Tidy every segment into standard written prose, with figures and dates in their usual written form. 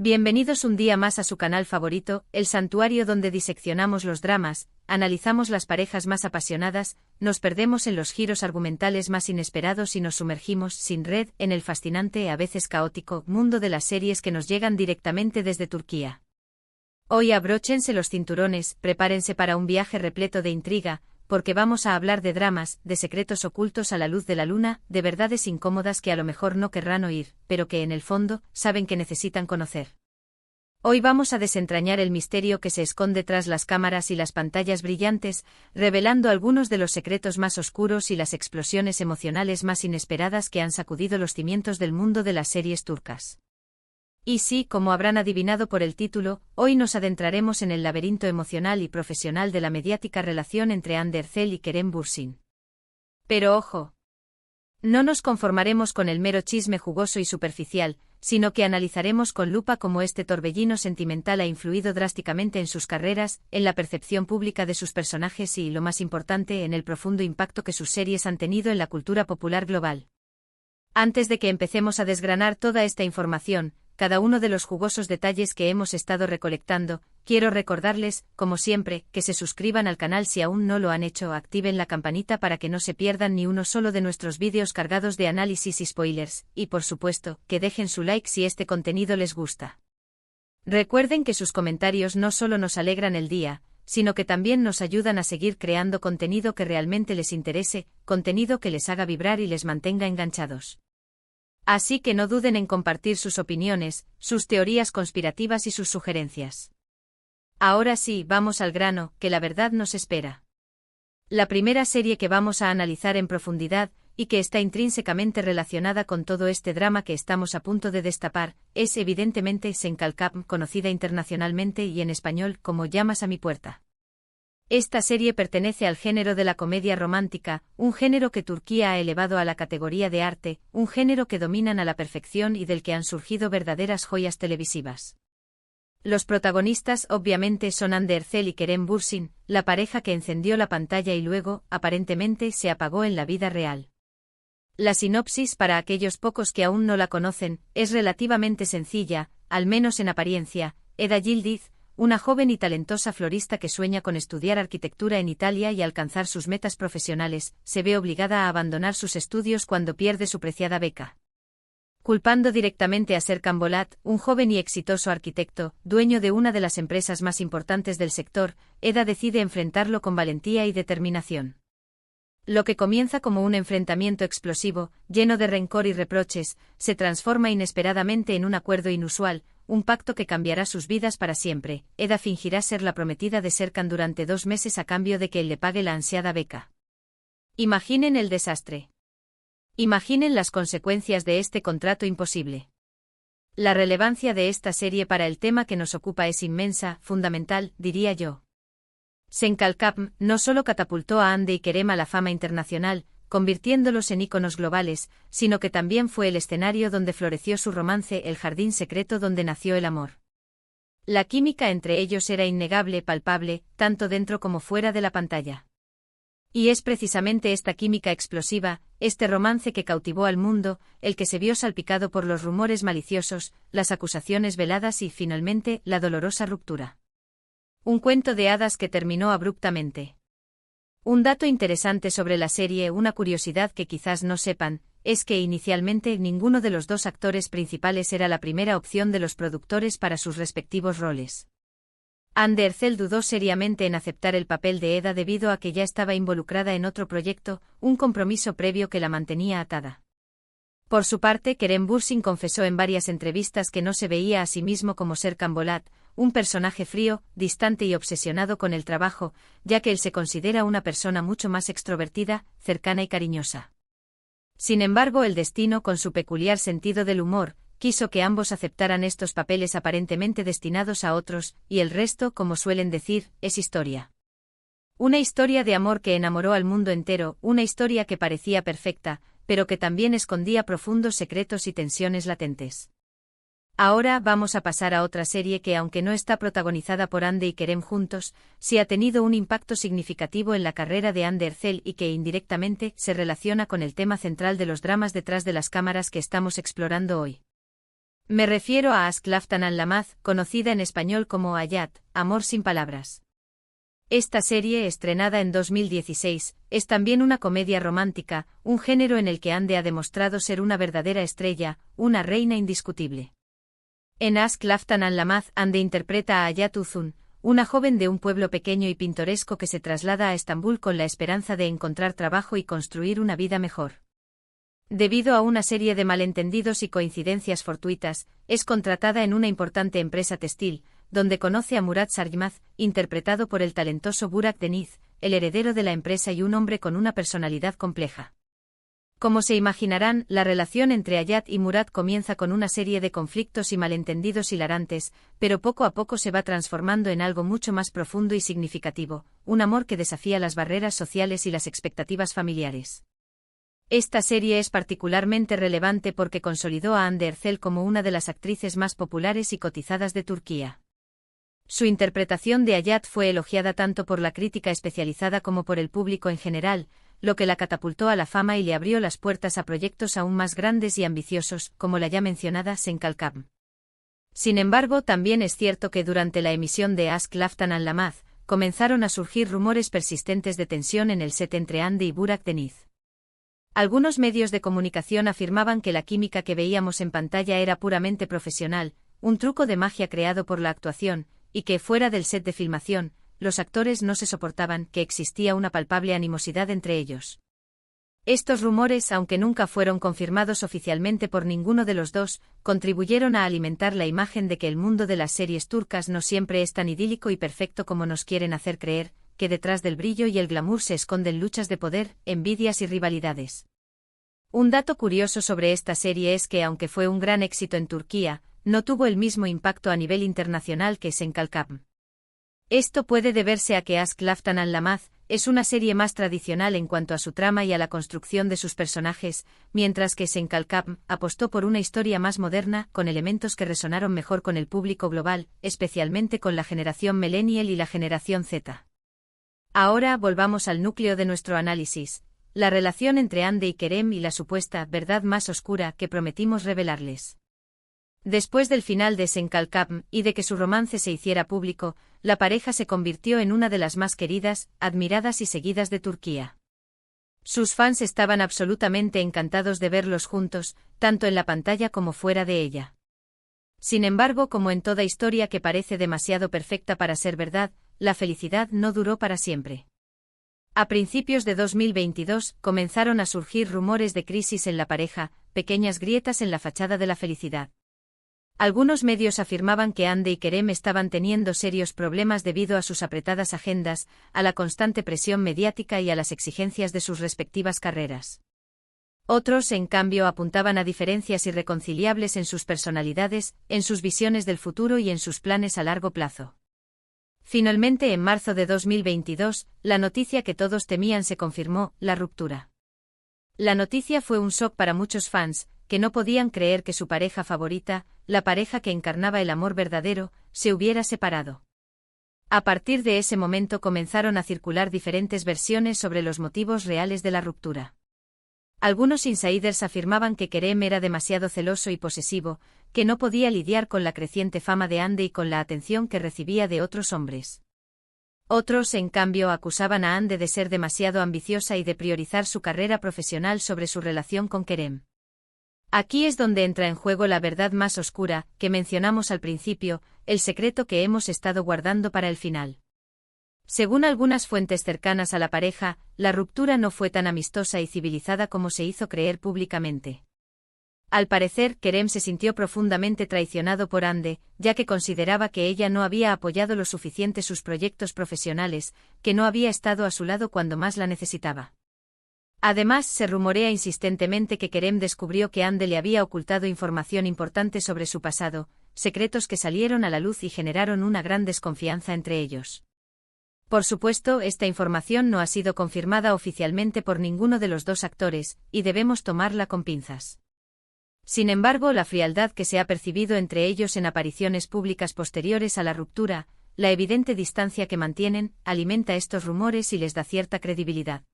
Bienvenidos un día más a su canal favorito, el santuario donde diseccionamos los dramas, analizamos las parejas más apasionadas, nos perdemos en los giros argumentales más inesperados y nos sumergimos, sin red, en el fascinante, a veces caótico, mundo de las series que nos llegan directamente desde Turquía. Hoy abróchense los cinturones, prepárense para un viaje repleto de intriga, porque vamos a hablar de dramas, de secretos ocultos a la luz de la luna, de verdades incómodas que a lo mejor no querrán oír, pero que en el fondo, saben que necesitan conocer. Hoy vamos a desentrañar el misterio que se esconde tras las cámaras y las pantallas brillantes, revelando algunos de los secretos más oscuros y las explosiones emocionales más inesperadas que han sacudido los cimientos del mundo de las series turcas. Y sí, como habrán adivinado por el título, hoy nos adentraremos en el laberinto emocional y profesional de la mediática relación entre Hande Erçel y Kerem Bürsin. Pero ojo, no nos conformaremos con el mero chisme jugoso y superficial, sino que analizaremos con lupa cómo este torbellino sentimental ha influido drásticamente en sus carreras, en la percepción pública de sus personajes y, lo más importante, en el profundo impacto que sus series han tenido en la cultura popular global. Antes de que empecemos a desgranar toda esta información, cada uno de los jugosos detalles que hemos estado recolectando, quiero recordarles, como siempre, que se suscriban al canal si aún no lo han hecho, activen la campanita para que no se pierdan ni uno solo de nuestros vídeos cargados de análisis y spoilers, y por supuesto, que dejen su like si este contenido les gusta. Recuerden que sus comentarios no solo nos alegran el día, sino que también nos ayudan a seguir creando contenido que realmente les interese, contenido que les haga vibrar y les mantenga enganchados. Así que no duden en compartir sus opiniones, sus teorías conspirativas y sus sugerencias. Ahora sí, vamos al grano, que la verdad nos espera. La primera serie que vamos a analizar en profundidad, y que está intrínsecamente relacionada con todo este drama que estamos a punto de destapar, es evidentemente Sen Kalkap, conocida internacionalmente y en español como Llamas a mi puerta. Esta serie pertenece al género de la comedia romántica, un género que Turquía ha elevado a la categoría de arte, un género que dominan a la perfección y del que han surgido verdaderas joyas televisivas. Los protagonistas obviamente son Hande Erçel y Kerem Bürsin, la pareja que encendió la pantalla y luego, aparentemente, se apagó en la vida real. La sinopsis, para aquellos pocos que aún no la conocen, es relativamente sencilla, al menos en apariencia. Eda Yildiz, una joven y talentosa florista que sueña con estudiar arquitectura en Italia y alcanzar sus metas profesionales, se ve obligada a abandonar sus estudios cuando pierde su preciada beca. Culpando directamente a Serkan Bolat, un joven y exitoso arquitecto, dueño de una de las empresas más importantes del sector, Eda decide enfrentarlo con valentía y determinación. Lo que comienza como un enfrentamiento explosivo, lleno de rencor y reproches, se transforma inesperadamente en un acuerdo inusual, un pacto que cambiará sus vidas para siempre. Eda fingirá ser la prometida de Serkan durante 2 meses a cambio de que él le pague la ansiada beca. Imaginen el desastre. Imaginen las consecuencias de este contrato imposible. La relevancia de esta serie para el tema que nos ocupa es inmensa, fundamental, diría yo. Sen Kalkap no solo catapultó a Hande y Kerem a la fama internacional, convirtiéndolos en íconos globales, sino que también fue el escenario donde floreció su romance, el jardín secreto donde nació el amor. La química entre ellos era innegable, palpable, tanto dentro como fuera de la pantalla. Y es precisamente esta química explosiva, este romance que cautivó al mundo, el que se vio salpicado por los rumores maliciosos, las acusaciones veladas y, finalmente, la dolorosa ruptura. Un cuento de hadas que terminó abruptamente. Un dato interesante sobre la serie, una curiosidad que quizás no sepan, es que inicialmente ninguno de los dos actores principales era la primera opción de los productores para sus respectivos roles. Hande Erçel dudó seriamente en aceptar el papel de Eda debido a que ya estaba involucrada en otro proyecto, un compromiso previo que la mantenía atada. Por su parte, Kerem Bürsin confesó en varias entrevistas que no se veía a sí mismo como Serkan Bolat, un personaje frío, distante y obsesionado con el trabajo, ya que él se considera una persona mucho más extrovertida, cercana y cariñosa. Sin embargo, el destino, con su peculiar sentido del humor, quiso que ambos aceptaran estos papeles aparentemente destinados a otros, y el resto, como suelen decir, es historia. Una historia de amor que enamoró al mundo entero, una historia que parecía perfecta, pero que también escondía profundos secretos y tensiones latentes. Ahora vamos a pasar a otra serie que, aunque no está protagonizada por Hande y Kerem juntos, sí ha tenido un impacto significativo en la carrera de Hande Erçel y que indirectamente se relaciona con el tema central de los dramas detrás de las cámaras que estamos explorando hoy. Me refiero a Ask Laftan al-Lamaz, conocida en español como Hayat, Amor sin palabras. Esta serie, estrenada en 2016, es también una comedia romántica, un género en el que Hande ha demostrado ser una verdadera estrella, una reina indiscutible. En Ask Laftan al-Lamaz, Hande interpreta a Hayat Uzun, una joven de un pueblo pequeño y pintoresco que se traslada a Estambul con la esperanza de encontrar trabajo y construir una vida mejor. Debido a una serie de malentendidos y coincidencias fortuitas, es contratada en una importante empresa textil, donde conoce a Murat Sarjmaz, interpretado por el talentoso Burak Deniz, el heredero de la empresa y un hombre con una personalidad compleja. Como se imaginarán, la relación entre Hayat y Murat comienza con una serie de conflictos y malentendidos hilarantes, pero poco a poco se va transformando en algo mucho más profundo y significativo, un amor que desafía las barreras sociales y las expectativas familiares. Esta serie es particularmente relevante porque consolidó a Hande Erçel como una de las actrices más populares y cotizadas de Turquía. Su interpretación de Hayat fue elogiada tanto por la crítica especializada como por el público en general, lo que la catapultó a la fama y le abrió las puertas a proyectos aún más grandes y ambiciosos, como la ya mencionada Sen Kalkam. Sin embargo, también es cierto que durante la emisión de Ask Laftan al-Lamaz, comenzaron a surgir rumores persistentes de tensión en el set entre Hande y Burak Deniz. Algunos medios de comunicación afirmaban que la química que veíamos en pantalla era puramente profesional, un truco de magia creado por la actuación, y que, fuera del set de filmación, los actores no se soportaban, que existía una palpable animosidad entre ellos. Estos rumores, aunque nunca fueron confirmados oficialmente por ninguno de los dos, contribuyeron a alimentar la imagen de que el mundo de las series turcas no siempre es tan idílico y perfecto como nos quieren hacer creer, que detrás del brillo y el glamour se esconden luchas de poder, envidias y rivalidades. Un dato curioso sobre esta serie es que, aunque fue un gran éxito en Turquía, no tuvo el mismo impacto a nivel internacional que Sen Kalkam. Esto puede deberse a que Ask Laftan al-Lamaz es una serie más tradicional en cuanto a su trama y a la construcción de sus personajes, mientras que Sen Kalkam apostó por una historia más moderna, con elementos que resonaron mejor con el público global, especialmente con la generación millennial y la generación Z. Ahora volvamos al núcleo de nuestro análisis, la relación entre Hande y Kerem y la supuesta verdad más oscura que prometimos revelarles. Después del final de Sen Kalkam y de que su romance se hiciera público, la pareja se convirtió en una de las más queridas, admiradas y seguidas de Turquía. Sus fans estaban absolutamente encantados de verlos juntos, tanto en la pantalla como fuera de ella. Sin embargo, como en toda historia que parece demasiado perfecta para ser verdad, la felicidad no duró para siempre. A principios de 2022 comenzaron a surgir rumores de crisis en la pareja, pequeñas grietas en la fachada de la felicidad. Algunos medios afirmaban que Hande y Kerem estaban teniendo serios problemas debido a sus apretadas agendas, a la constante presión mediática y a las exigencias de sus respectivas carreras. Otros, en cambio, apuntaban a diferencias irreconciliables en sus personalidades, en sus visiones del futuro y en sus planes a largo plazo. Finalmente, en marzo de 2022, la noticia que todos temían se confirmó: la ruptura. La noticia fue un shock para muchos fans, que no podían creer que su pareja favorita, la pareja que encarnaba el amor verdadero, se hubiera separado. A partir de ese momento comenzaron a circular diferentes versiones sobre los motivos reales de la ruptura. Algunos insiders afirmaban que Kerem era demasiado celoso y posesivo, que no podía lidiar con la creciente fama de Hande y con la atención que recibía de otros hombres. Otros, en cambio, acusaban a Hande de ser demasiado ambiciosa y de priorizar su carrera profesional sobre su relación con Kerem. Aquí es donde entra en juego la verdad más oscura, que mencionamos al principio, el secreto que hemos estado guardando para el final. Según algunas fuentes cercanas a la pareja, la ruptura no fue tan amistosa y civilizada como se hizo creer públicamente. Al parecer, Kerem se sintió profundamente traicionado por Hande, ya que consideraba que ella no había apoyado lo suficiente sus proyectos profesionales, que no había estado a su lado cuando más la necesitaba. Además, se rumorea insistentemente que Kerem descubrió que Hande le había ocultado información importante sobre su pasado, secretos que salieron a la luz y generaron una gran desconfianza entre ellos. Por supuesto, esta información no ha sido confirmada oficialmente por ninguno de los dos actores, y debemos tomarla con pinzas. Sin embargo, la frialdad que se ha percibido entre ellos en apariciones públicas posteriores a la ruptura, la evidente distancia que mantienen, alimenta estos rumores y les da cierta credibilidad.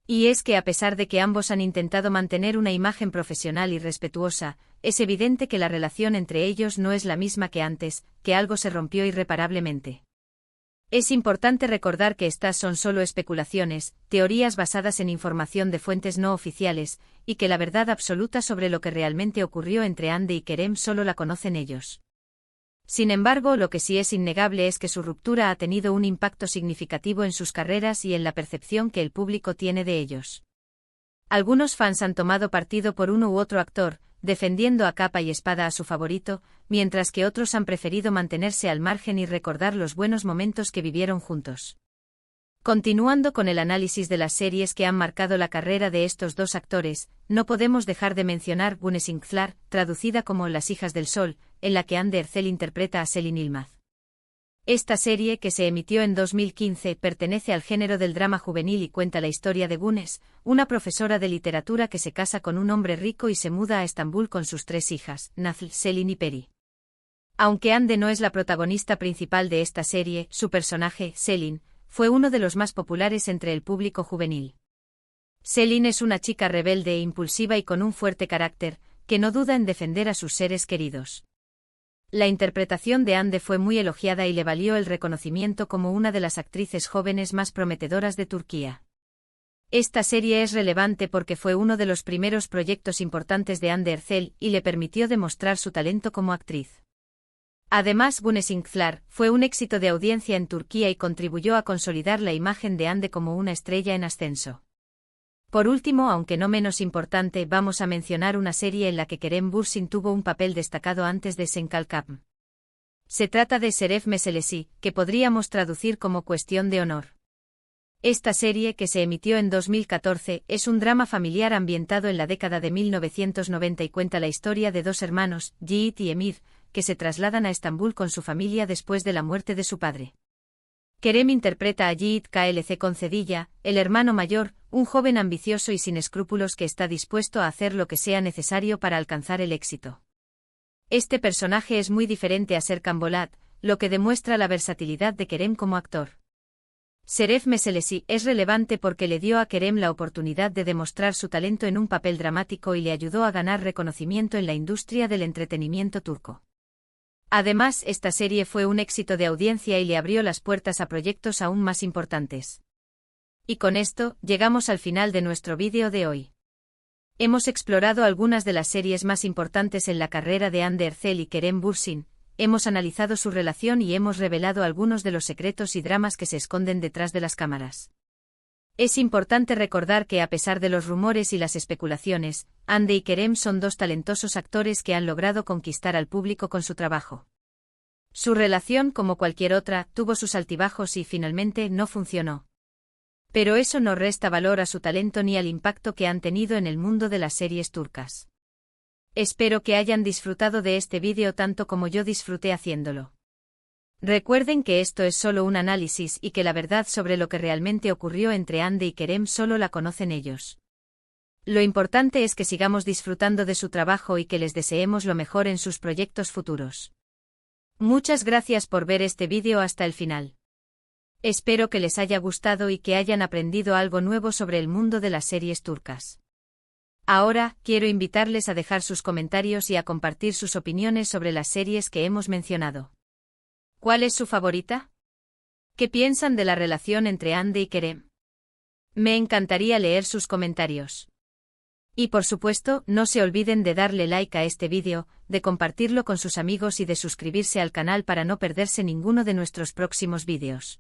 Y es que a pesar de que ambos han intentado mantener una imagen profesional y respetuosa, es evidente que la relación entre ellos no es la misma que antes, que algo se rompió irreparablemente. Es importante recordar que estas son solo especulaciones, teorías basadas en información de fuentes no oficiales, y que la verdad absoluta sobre lo que realmente ocurrió entre Hande y Kerem solo la conocen ellos. Sin embargo, lo que sí es innegable es que su ruptura ha tenido un impacto significativo en sus carreras y en la percepción que el público tiene de ellos. Algunos fans han tomado partido por uno u otro actor, defendiendo a capa y espada a su favorito, mientras que otros han preferido mantenerse al margen y recordar los buenos momentos que vivieron juntos. Continuando con el análisis de las series que han marcado la carrera de estos dos actores, no podemos dejar de mencionar Gunesingthlar, traducida como Las hijas del sol, en la que Hande Erçel interpreta a Selin Yılmaz. Esta serie, que se emitió en 2015, pertenece al género del drama juvenil y cuenta la historia de Güneş, una profesora de literatura que se casa con un hombre rico y se muda a Estambul con sus 3 hijas, Nazlı, Selin y Peri. Aunque Hande no es la protagonista principal de esta serie, su personaje, Selin, fue uno de los más populares entre el público juvenil. Selin es una chica rebelde e impulsiva y con un fuerte carácter, que no duda en defender a sus seres queridos. La interpretación de Hande fue muy elogiada y le valió el reconocimiento como una de las actrices jóvenes más prometedoras de Turquía. Esta serie es relevante porque fue uno de los primeros proyectos importantes de Hande Erçel y le permitió demostrar su talento como actriz. Además, Gunesingthlar fue un éxito de audiencia en Turquía y contribuyó a consolidar la imagen de Hande como una estrella en ascenso. Por último, aunque no menos importante, vamos a mencionar una serie en la que Kerem Bürsin tuvo un papel destacado antes de Senkalkapm. Se trata de Şeref Meselesi, que podríamos traducir como Cuestión de honor. Esta serie, que se emitió en 2014, es un drama familiar ambientado en la década de 1990 y cuenta la historia de 2 hermanos, Yiğit y Emir, que se trasladan a Estambul con su familia después de la muerte de su padre. Kerem interpreta a Yiğit Klc Concedilla, el hermano mayor, un joven ambicioso y sin escrúpulos que está dispuesto a hacer lo que sea necesario para alcanzar el éxito. Este personaje es muy diferente a Serkan Bolat, lo que demuestra la versatilidad de Kerem como actor. Şeref Meselesi es relevante porque le dio a Kerem la oportunidad de demostrar su talento en un papel dramático y le ayudó a ganar reconocimiento en la industria del entretenimiento turco. Además, esta serie fue un éxito de audiencia y le abrió las puertas a proyectos aún más importantes. Y con esto, llegamos al final de nuestro vídeo de hoy. Hemos explorado algunas de las series más importantes en la carrera de Hande Erçel y Kerem Bürsin, hemos analizado su relación y hemos revelado algunos de los secretos y dramas que se esconden detrás de las cámaras. Es importante recordar que a pesar de los rumores y las especulaciones, Hande y Kerem son 2 talentosos actores que han logrado conquistar al público con su trabajo. Su relación, como cualquier otra, tuvo sus altibajos y finalmente no funcionó. Pero eso no resta valor a su talento ni al impacto que han tenido en el mundo de las series turcas. Espero que hayan disfrutado de este vídeo tanto como yo disfruté haciéndolo. Recuerden que esto es solo un análisis y que la verdad sobre lo que realmente ocurrió entre Hande y Kerem solo la conocen ellos. Lo importante es que sigamos disfrutando de su trabajo y que les deseemos lo mejor en sus proyectos futuros. Muchas gracias por ver este vídeo hasta el final. Espero que les haya gustado y que hayan aprendido algo nuevo sobre el mundo de las series turcas. Ahora, quiero invitarles a dejar sus comentarios y a compartir sus opiniones sobre las series que hemos mencionado. ¿Cuál es su favorita? ¿Qué piensan de la relación entre Hande y Kerem? Me encantaría leer sus comentarios. Y por supuesto, no se olviden de darle like a este vídeo, de compartirlo con sus amigos y de suscribirse al canal para no perderse ninguno de nuestros próximos vídeos.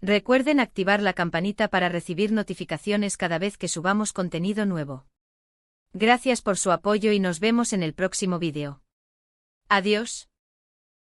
Recuerden activar la campanita para recibir notificaciones cada vez que subamos contenido nuevo. Gracias por su apoyo y nos vemos en el próximo vídeo. Adiós.